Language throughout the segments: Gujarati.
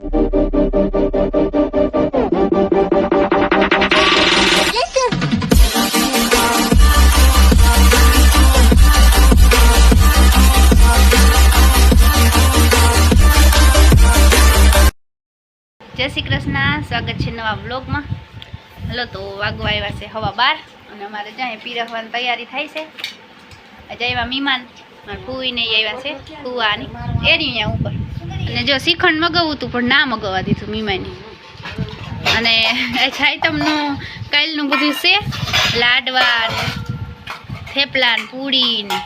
જય શ્રી કૃષ્ણ, સ્વાગત છે નવા વ્લોગમાં. હલો, તો વાગવા આવ્યા છે 12:30 અને અમારે જ્યાં પીરસવાની તૈયારી થાય છે. આજે આવ્યા મહેમાન ફૂઈને આવ્યા છે કુવાની એરી અહીંયા ઉપર. અને જો શ્રીખંડ મગાવવું હતું પણ ના મગાવવા દીધું મહેમાને. અને છાયતમનું કાલનું બધું છે, લાડવા ને થેપલા ને પૂરી ને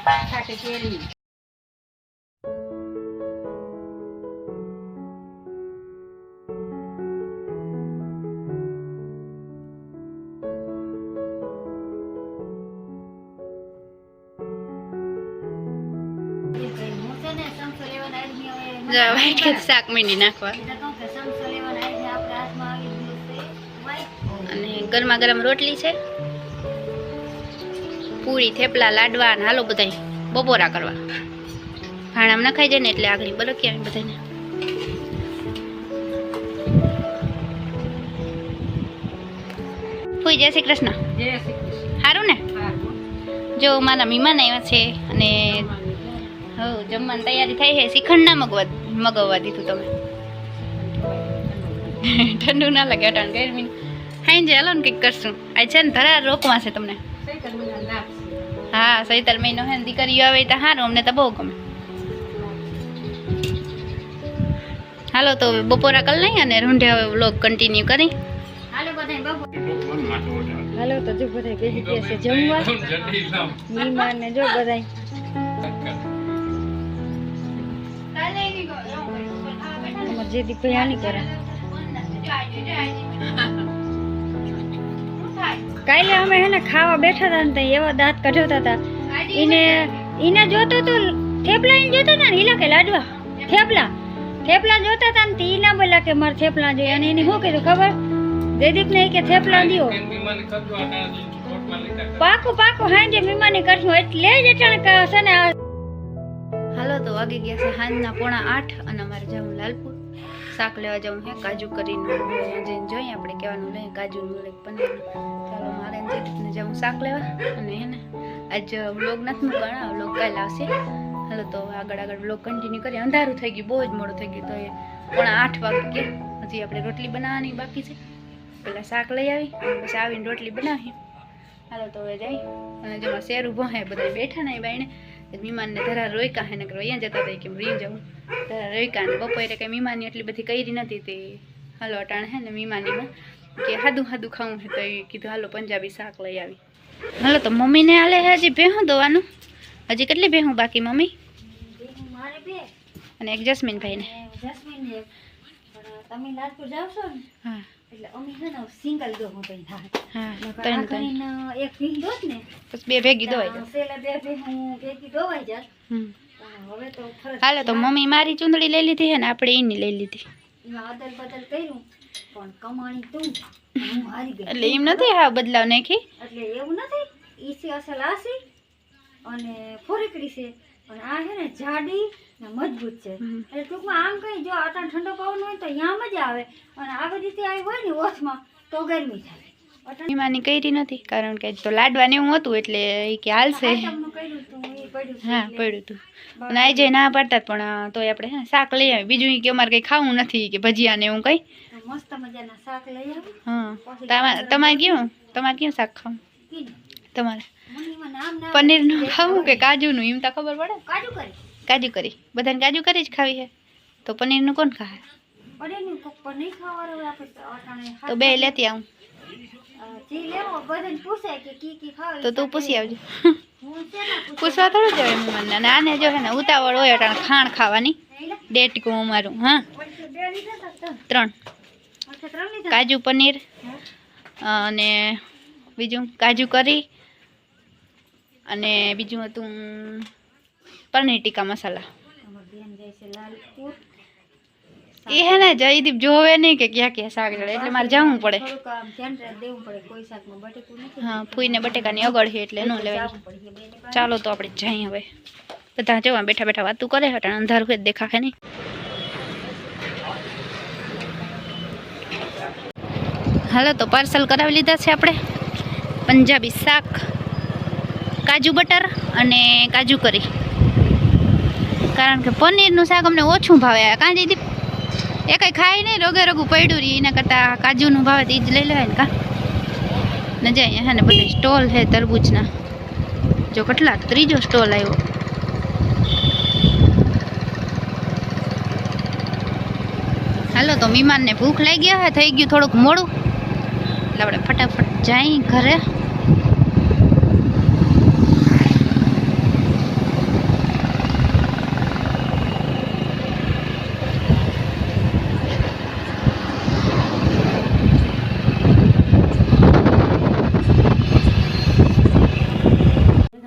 શાક મીંડી નાખવા અને ગરમા ગરમ રોટલી છે, પૂરી થેપલા લાડવા ને હાલો બધા બપોરા કરવા. ભાણામ નખાઈ જાય ને એટલે આગળ બરકી આવી બધાને. ફૂઈ જય શ્રી કૃષ્ણ. સારું ને? જો મારા મહેમાન આવ્યા છે અને જમવાની તૈયારી થાય છે. શ્રીખંડ ના મગાવવા દીધું તમે. ઠંડુ ના લાગે અટાણ ગરમી. હાઈ હાલો ને કંઈક કરશું. આ છે ને ધરાર રોકવા છે તમને. હા, સૈતર મહિનો હે ને દીકરીઓ આવે તો સારું, અમને તો બહુ ગમે. હાલો તો બપોરા કરી લઈએ અને રૂંઢે હવે વ્લોગ કન્ટિન્યુ કરી. હાલો તો જો બધા ભેગી ગયા છે જમવા. મહેમાન ને જો બધા જે દીકરી આની કરે. કાલે અમે હે ને ખાવા બેઠા હતા ને એવા દાંત કઢાવતા હતા. એને જોતો તો થેપલા એને જોતા હતા ને ઈલા કે લાડવા થેપલા જોતા હતા ને ઈ ના બોલ્યા કે મારે થેપલા જોઈએ. અને એને શું કીધું ખબર? જયદીપ ને કે થેપલા દો. પાકું હાંજે મહેમાની કરશું એટલે જ અટાણે છે ને. હાલો તો વાગી ગયા છે સાંજના 7:45 અને અમારે જવું લાલપુર. શાક લેવા જવું હે કાજુ કરીને જઈને જોઈએ આપણે કહેવાનું લઈએ કાજુનું લઈ પનીરનું. ચાલો મારે ને જવું શાક લેવા. અને હે ને આજ વ્લોગ નથી મૂકવાના, વ્લોગ કાલે આવશે. હાલો તો આગળ વ્લોગ કન્ટિન્યુ કરીએ. અંધારું થઈ ગયું, બહુ જ મોડું થઈ ગયું. તો એ 7:45 વાગી ગયા. હજી આપણે રોટલી બનાવવાની બાકી છે. પહેલાં શાક લઈ આવી અને પછી આવીને રોટલી બનાવીએ. હાલો તો હવે જઈ અને જેમાં શેર ઊભો હે બધા બેઠા ને બાઈને મહેમાનને ધરા રોયકા હે ને અહીંયા જતા હતા કે રીં જવું ધરા રોયકા. ને બપોરે કંઈ મહેમાની એટલી બધી કરી નથી તે. હાલો અટાણે હે ને મહેમાનીમાં કે હાદું ખાવું છે તો એ કીધું હાલો પંજાબી શાક લઈ આવી. હાલો તો મમ્મીને હાલે હે હજી ભેહું દોવાનું. હજી કેટલી ભેહું બાકી મમ્મી? અને એક જસ્મીન ભાઈને. તમે લાલપુર જાવ છો ને? હા, એટલે અમે છે ને સિંગલ દો હું તઈ થાય. હા, ત્રણ એક ભીંગ દોત ને બસ બે ભેગી દોવાઈ જાય. સેલે બે ભીંગ ભેગી દોવાઈ જાય. હવે તો હાલો તો મમ્મી મારી ચૂંદડી લઈ લીધી છે ને આપણે એની લઈ લીધી. એમાં અદલ બદલ કર્યું પણ કમાણી તું હું હારી ગઈ. એટલે એમ નથી હા બદલાવ નાખી. એટલે એવું નથી. ઈ છે અસલ આસી અને ફોરેકડી છે પણ આ છે ને જાડી ને મજબૂત છે. એટલે ટૂંકમાં આમ કઈ જો આટલા ઠંડો પવન હોય તો અહીંયા મજા આવે અને આ બધી રીતે આવી હોય ને ઓછમાં તો ગરમી થાય. મહેમાની કરી નથી કારણ કે તો લાડવા ને એવું હતું એટલે એ કે હાલશે. હા પડ્યું હતું અને આ જઈ ના પાડતા પણ તોય આપણે હે શાક લઈ આવી. બીજું કે અમારે કંઈ ખાવું નથી કે ભજીયા ને એવું કંઈ. મસ્ત મજાના શાક લઈ આવી. હા, તમારે કેવું શાક ખાવું? તમારે પનીરનું ખાવું કે કાજુનું એમ તો ખબર પડે. કાજુ કરી બધાને કાજુ કરી જ ખાવી છે તો પનીરનું કોણ ખાય? તો બે લેતી આવું. તો તું પૂછી આવજો. પૂછવા થોડું જવાય મહેમાનને. અને આને જો હે ને ઉતાવળ હોય એટલે ખાણ ખાવાની ડેટકું અમારું. હા, 3 કાજુ પનીર અને બીજું કાજુ કરી અને બીજું હતું પનીર ટીકા મસાલા. એ હે ને જયદીપ જોવે નહીં કે ક્યાં શાક જડે એટલે મારે જવું પડે. હા, ફૂઈને બટેકાની અગળ છે એટલે ન લેવાય. ચાલો તો આપણે જઈએ હવે. બધા જવા બેઠા બેઠા વાતું કરે હટાણ અંધારું જ દેખાશે નહીં. હાલો તો પાર્સલ કરાવી લીધા છે આપણે પંજાબી શાક, કાજુ બટર અને કાજુ કરી. કારણ કે પનીરનું શાક અમને ઓછું ભાવે. કાં દીદી એ કંઈ ખાય નહીં, રોગે રોગું પડ્યું રહી, એના કરતાં કાજુનું ભાવે તો એ જ લઈ લેવાય ને. કાં ને જાય અહીંયા હે ને બધા સ્ટોલ છે તરબૂચના. જો કેટલા, ત્રીજો સ્ટોલ આવ્યો. હાલો તો મહેમાનને ભૂખ લાગી હે, થઈ ગયું થોડુંક મોડું, એટલે આપણે ફટાફટ જઈ ઘરે.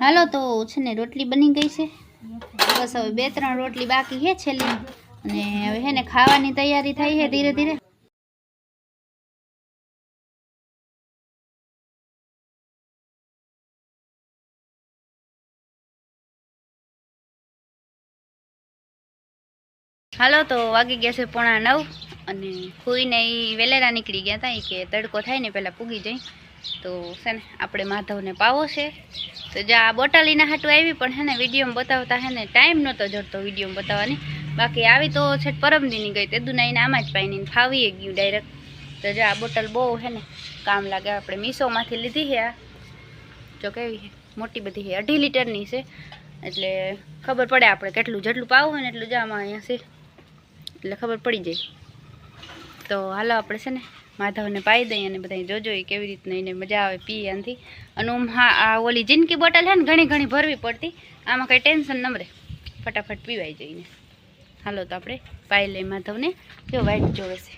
હાલો તો છે ને રોટલી બની ગઈ છે, બસ હવે 2-3 રોટલી બાકી છે છેલ્લી, અને હવે છે ને ખાવાની તૈયારી થઈ છે ધીરે ધીરે. હાલો તો વાગી ગયા છે 8:45 અને ખુઈને એ વેલેરા નીકળી ગયા હતા, એ કે તડકો થાય ને પહેલાં પૂગી જાય. તો છે ને આપણે માધવને પાવો છે, તો જ્યાં આ બોટલીના હાટું આવી, પણ છે ને વિડીયોમાં બતાવતા છે ને ટાઈમ નહોતો જડતો વિડીયોમાં બતાવવાની. બાકી આવી તો છે પરમદીની ગઈ, તે દુનાઈને આમાં જ પાઈને ફાવી ગયું ડાયરેક્ટ. તો જો આ બોટલ બહુ છે ને કામ લાગે. આપણે મીશોમાંથી લીધી છે આ, જો કેવી છે, મોટી બધી છે, 2.5 લીટરની છે, એટલે ખબર પડે આપણે કેટલું જેટલું પાવું હોય ને એટલું જ આમાં અહીંયા છે, એટલે ખબર પડી જાય. તો હાલો આપણે છે ને માધવને પાઈ દઈએ અને બધા જોજો એ કેવી રીતના એને મજા આવે પીએ આનાથી. અને હા આ ઓલી જિંદગી બોટલ છે ને ઘણી ઘણી ભરવી પડતી, આમાં કંઈ ટેન્શન ન રહે, ફટાફટ પીવાઈ જઈને. હાલો તો આપણે પાઈ લઈએ માધવને. જો વાઈટ જોવે છે.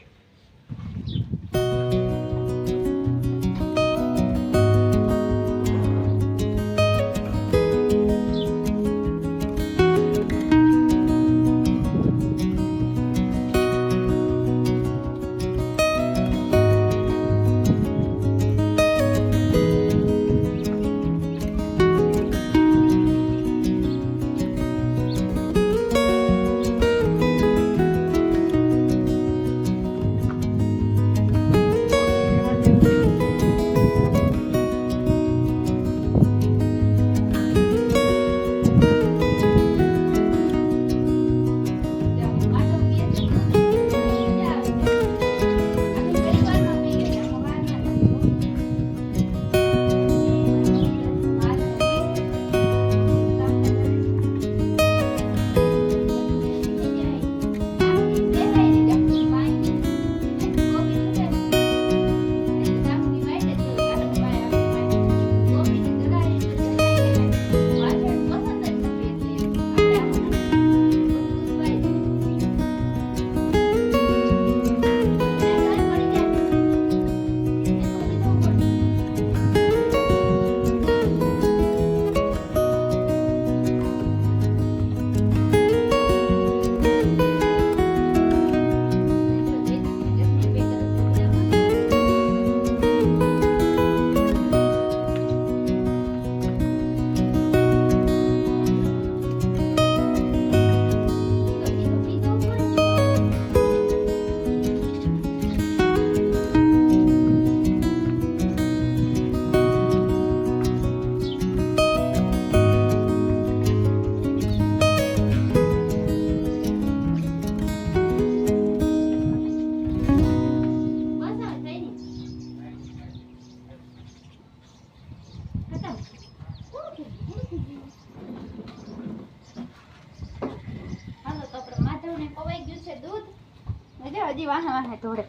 હજી વાહે થોડે.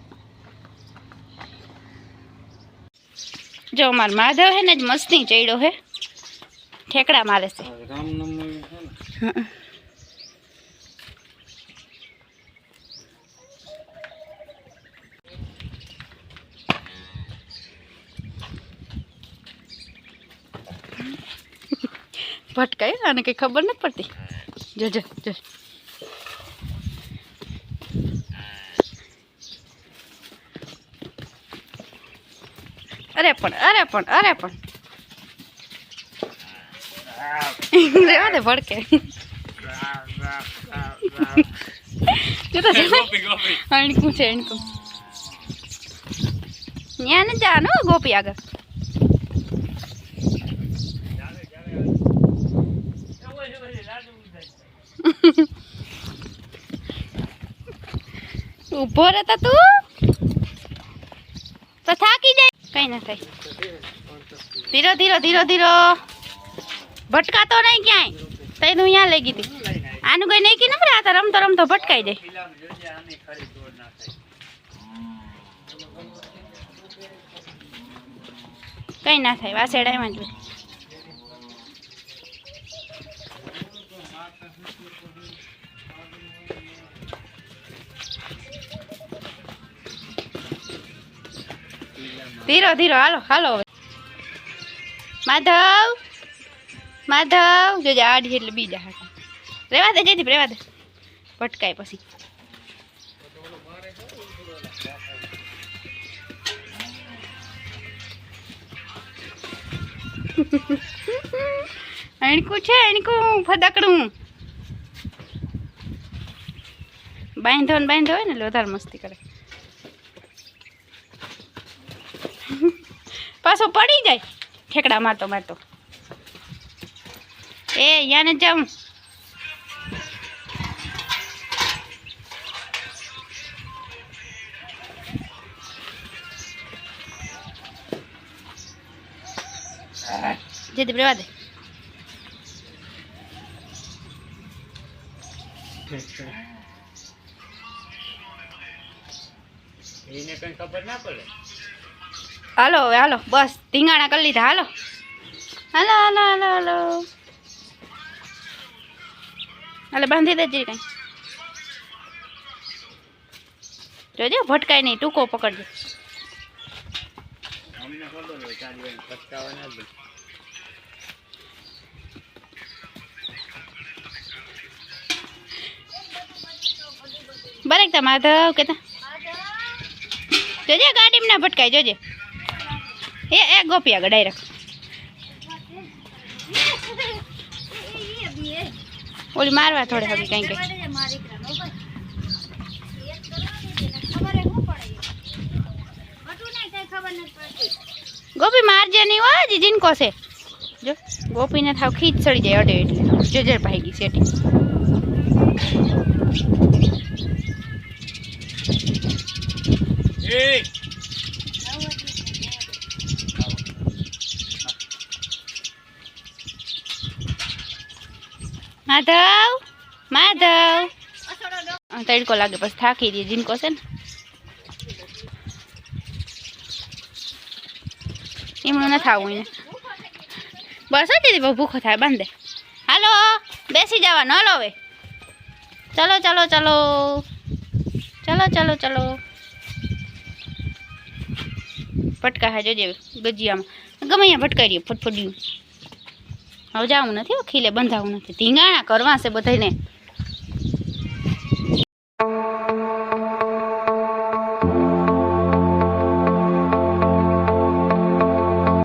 જો અમાર માધવ હે ને જ મસ્તી ચડ્યો હે, ઠેકડા મારે છે. ભટકાય આને કઈ ખબર નથી પડતી. જો જો જો અરે પણ રેવા દે ભડકે. એણકું છે એણકું. ત્યાં ને જવાનું ગોપી આગળ. ઊભો રહેતા તું તો થાકી જાય. કઈ ના થાય. ધીરો ધીરો ધીરો ધીરો ભટકાતો નહીં ક્યાંય. તઈ તું અહીંયા લઈ ગઈ હતી. આનું કઈ નહીં કીધું ને. આ તો રમતો રમતો ભટકાઈ જાય. કઈ ના થાય. વાસેડામાં જ ધીરો ધીરો. હાલો હાલો હવે. માધવ માધવ જોજે આડી એટલે બીજા હાથ રેવા દે. જયદીપ રેવા દે. ભટકાય પછી. એણકું છે એણકું ફદાકડું. બાંધો ને બાંધો હોય ને એટલે વધારે મસ્તી કરે. પાછો પડી જાય ઠેકડા મારતો મારતો. એ અહીંયા ને જાઉં. જયદીપ રેવા દે. એને કઈ ખબર ના પડે. હાલો હવે હાલો. બસ ધીંગાણા કરી લીધા. હાલો હાલો હાલો હાલો હાલો. હાલે બાંધી દેજે કઈ. જોજે ભટકાય નહીં. ટૂંકો પકડજો. અમને ખબર હોય ચાલી પટકાવા ના દે. બરેક માધવ કેતા જોજે ગાડીમાં ના ભટકાય. જોજે એ ગોપી આગળ ડાયરેક્ટ. ઓલી મારવા થોડે હવે કઈ કઈ. ગોપી મારજે નહીં હોય. હજી જીનકો છે. જો ગોપીને થાવ ખીચ ચડી જાય અડે એટલે જોજે ભાગી સેટી. માધવ માધવ તડકો લાગે પછી થાકી દે. જીનકો છે ને એમનું ન થાવું એને. બસ હતી બહુ ભૂખો થાય. બાંધે. હાલો બેસી જવાનું. હાલો હવે. ચલો ચલો ચલો ચલો ચલો ચલો. ભટકા હા જોજે ગજિયામાં ગમે અહીંયા ભટકાઈ રહ્યું ફટફટ્યું. હવે જવું નથી. ખીલે બંધાવું નથી. ધીંગાણા કરવા છે બધાને.